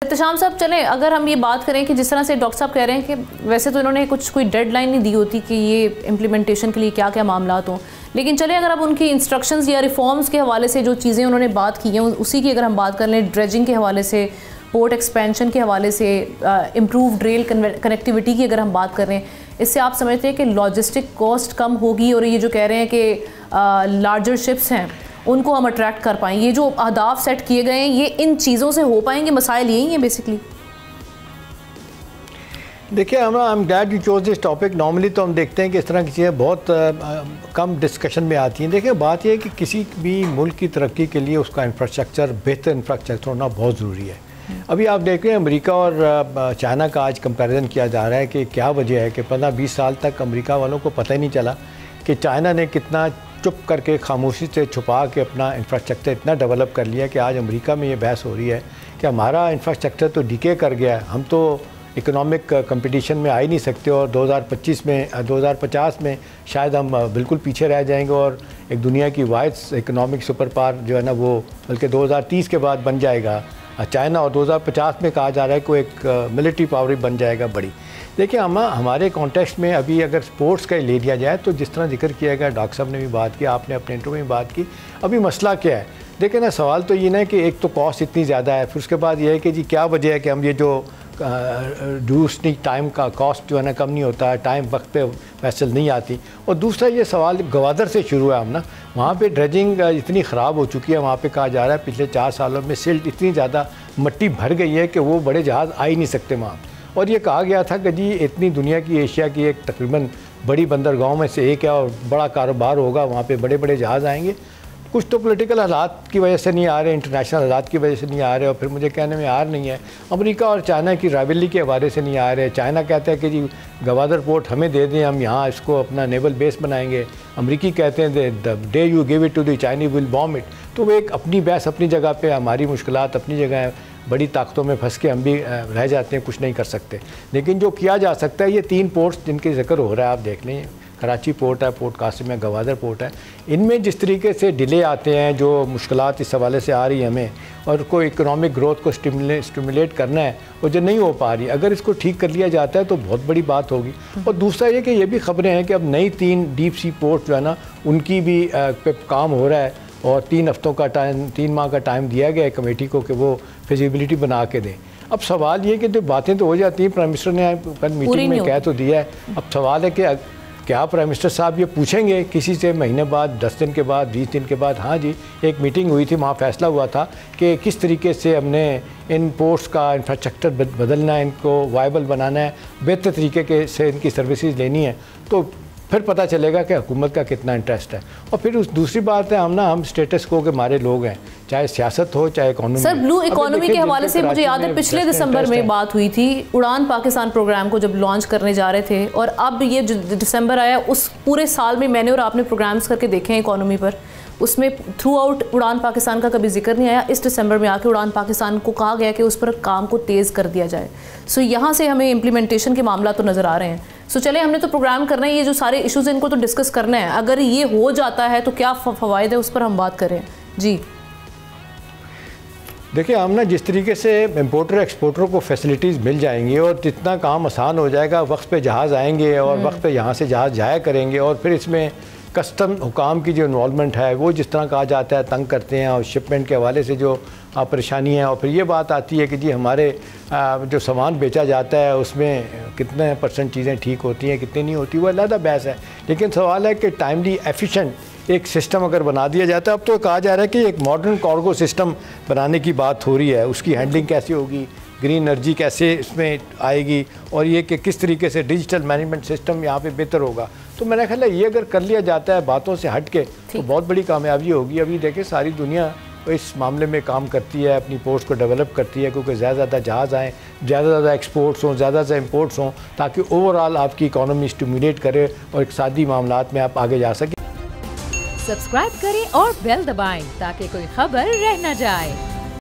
इत्तेशाम साहब, चलें अगर हम ये बात करें कि जिस तरह से डॉक्टर साहब कह रहे हैं कि वैसे तो इन्होंने कोई डेडलाइन नहीं दी होती कि ये इम्प्लीमेंटेशन के लिए क्या क्या मामलात हों, लेकिन चलें अगर अब उनकी इंस्ट्रक्शंस या रिफॉर्म्स के हवाले से जो चीज़ें उन्होंने बात की हैं उसी की अगर हम बात कर लें, ड्रेजिंग के हवाले से, पोर्ट एक्सपेंशन के हवाले से, इम्प्रूव्ड रेल कनेक्टिविटी की अगर हम बात कर रहे हैं, इससे आप समझते हैं कि लॉजिस्टिक कॉस्ट कम होगी और ये जो कह रहे हैं कि लार्जर शिप्स हैं उनको हम अट्रैक्ट कर पाएँ, ये जो अहदाफ सेट किए गए हैं ये इन चीज़ों से हो पाएंगे? मसाइल यही हैं बेसिकली। देखिए, I am glad you chose this topic. Normally तो हम देखते हैं कि इस तरह की चीज़ें बहुत कम डिस्कशन में आती हैं। देखिए, बात यह है कि किसी भी मुल्क की तरक्की के लिए उसका इंफ्रास्ट्रक्चर, बेहतर इंफ्रास्ट्रक्चर होना बहुत ज़रूरी है। अभी आप देख रहे हैं अमेरिका और चाइना का आज कंपैरिजन किया जा रहा है कि क्या वजह है कि 15-20 साल तक अमेरिका वालों को पता ही नहीं चला कि चाइना ने कितना चुप करके, खामोशी से छुपा के अपना इंफ्रास्ट्रक्चर इतना डेवलप कर लिया कि आज अमेरिका में ये बहस हो रही है कि हमारा इंफ्रास्ट्रक्चर तो डिके कर गया है, हम तो इकोनॉमिक कंपटीशन में आ ही नहीं सकते और 2050 में शायद हम बिल्कुल पीछे रह जाएंगे और एक दुनिया की वाइड इकोनॉमिक सुपर पावर जो है ना वो बल्कि 2030 के बाद बन जाएगा चाइना, और 2050 में कहा जा रहा है कि एक मिलिट्री पावर ही बन जाएगा बड़ी। देखिए, हमारे कॉन्टेक्स्ट में अभी अगर स्पोर्ट्स का ले लिया जाए तो जिस तरह जिक्र किया गया, डॉक्टर साहब ने भी बात की, आपने अपने इंटरव्यू में बात की, अभी मसला क्या है? देखिए ना, सवाल तो ये ना है कि एक तो कॉस्ट इतनी ज़्यादा है, फिर उसके बाद ये है कि जी क्या वजह है कि हम ये जो दूसरी टाइम का कॉस्ट जो है ना कम नहीं होता है, टाइम वक्त पे वैसल नहीं आती। और दूसरा ये सवाल गवादर से शुरू है हम ना, वहाँ पे ड्रेजिंग इतनी ख़राब हो चुकी है, वहाँ पे कहा जा रहा है पिछले 4 सालों में सिल्ट इतनी ज़्यादा मट्टी भर गई है कि वो बड़े जहाज़ आ ही नहीं सकते वहाँ। और ये कहा गया था कि जी इतनी दुनिया की, एशिया की एक तकरीबन बड़ी बंदरगाहों में से एक है और बड़ा कारोबार होगा, वहाँ पे बड़े बड़े जहाज़ आएंगे। कुछ तो पॉलिटिकल हालात की वजह से नहीं आ रहे, इंटरनेशनल हालात की वजह से नहीं आ रहे, और फिर मुझे कहने में आ नहीं है अमेरिका और चाइना की राइवलरी के हवाले से नहीं आ रहे। चाइना कहता है कि जी गवादर पोर्ट हमें दे दें, हम यहाँ इसको अपना नेवल बेस बनाएंगे। अमेरिकी कहते हैं the day you give it to the Chinese will bomb it. तो वो एक अपनी बहस अपनी जगह पे, हमारी मुश्किलात अपनी जगह है, बड़ी ताकतों में फंस के हम भी रह जाते हैं, कुछ नहीं कर सकते। लेकिन जो किया जा सकता है, ये 3 पोर्ट्स जिनके जिक्र हो रहा है आप देख लें, कराची पोर्ट है, पोर्ट कासिम है, गवादर पोर्ट है, इनमें जिस तरीके से डिले आते हैं, जो मुश्किलात इस हवाले से आ रही है हमें, और कोई इकोनॉमिक ग्रोथ को स्टिमुलेट करना है और जो नहीं हो पा रही, अगर इसको ठीक कर लिया जाता है तो बहुत बड़ी बात होगी। और दूसरा ये कि ये भी खबरें हैं कि अब नई 3 डीप सी पोर्ट जो है ना उनकी भी पे काम हो रहा है और 3 हफ्तों का टाइम, 3 माह का टाइम दिया गया है कमेटी को कि वो फिजिबिलिटी बना के दें। अब सवाल ये कि जो बातें तो हो जाती हैं, प्राइम मिनिस्टर ने कल मीटिंग में कह तो दिया है, अब सवाल है कि क्या प्राइम मिनिस्टर साहब ये पूछेंगे किसी से महीने बाद, 10 दिन के बाद, 20 दिन के बाद, हाँ जी एक मीटिंग हुई थी, वहाँ फैसला हुआ था कि किस तरीके से हमने इन पोर्ट्स का इंफ्रास्ट्रक्चर बदलना है, इनको वायबल बनाना है, बेहतर तरीके से इनकी सर्विसेज लेनी है, तो फिर पता चलेगा कि हुकूमत का कितना इंटरेस्ट है। और फिर उस दूसरी बात है, हम स्टेटस को के मारे लोग हैं, चाहे सियासत हो चाहे इकोनॉमी। सर, ब्लू इकोनॉमी के हवाले से मुझे याद है पिछले दिसंबर में बात हुई थी, उड़ान पाकिस्तान प्रोग्राम को जब लॉन्च करने जा रहे थे, और अब ये जो दिसंबर आया उस पूरे साल में मैंने और आपने प्रोग्राम्स करके देखे हैं इकोनॉमी पर, उसमें थ्रू आउट उड़ान पाकिस्तान का कभी जिक्र नहीं आया। इस दिसंबर में आके उड़ान पाकिस्तान को कहा गया कि उस पर काम को तेज़ कर दिया जाए। सो यहाँ से हमें इम्प्लीमेंटेशन के मामला तो नज़र आ रहे हैं। सो चले, हमने तो प्रोग्राम करना है, ये जो सारे इश्यूज़ इनको तो डिस्कस करना है, अगर ये हो जाता है तो क्या फ़वाइद है उस पर हम बात करें। जी देखिए, हम ना जिस तरीके से इम्पोर्टर एक्सपोर्टर को फैसिलिटीज़ मिल जाएंगी और जितना काम आसान हो जाएगा, वक्त पे जहाज़ आएंगे और वक्त पे यहाँ से जहाज़ जाया करेंगे, और फिर इसमें कस्टम हुकाम की जो इन्वॉल्वमेंट है वो जिस तरह कहा जाता है तंग करते हैं, और शिपमेंट के हवाले से जो परेशानी है, और फिर ये बात आती है कि जी हमारे जो सामान बेचा जाता है उसमें कितने % चीज़ें ठीक होती हैं, कितनी नहीं होती, वो अलग बहस है। लेकिन सवाल है कि टाइमली एफिशिएंट एक सिस्टम अगर बना दिया जाता है, अब तो कहा जा रहा है कि एक मॉडर्न कार्गो सिस्टम बनाने की बात हो रही है, उसकी हैंडलिंग कैसे होगी, ग्रीन एनर्जी कैसे इसमें आएगी, और ये कि किस तरीके से डिजिटल मैनेजमेंट सिस्टम यहाँ पे बेहतर होगा। तो मेरा ख्याल है ये अगर कर लिया जाता है बातों से हट के तो बहुत बड़ी कामयाबी होगी। अभी देखिए सारी दुनिया इस मामले में काम करती है, अपनी पोर्ट्स को डेवलप करती है, क्योंकि ज़्यादा ज़्यादा जहाज़ आएँ, ज़्यादा ज़्यादा एक्सपोर्ट्स हों, ज़्यादा ज़्यादा इम्पोर्ट्स हों, ताकि ओवरऑल आपकी इकॉनमी स्टिमुलेट करे और इक़्तिसादी मामलात में आप आगे जा सकें। सब्सक्राइब करें और बेल दबाएं ताकि कोई खबर रह न जाए।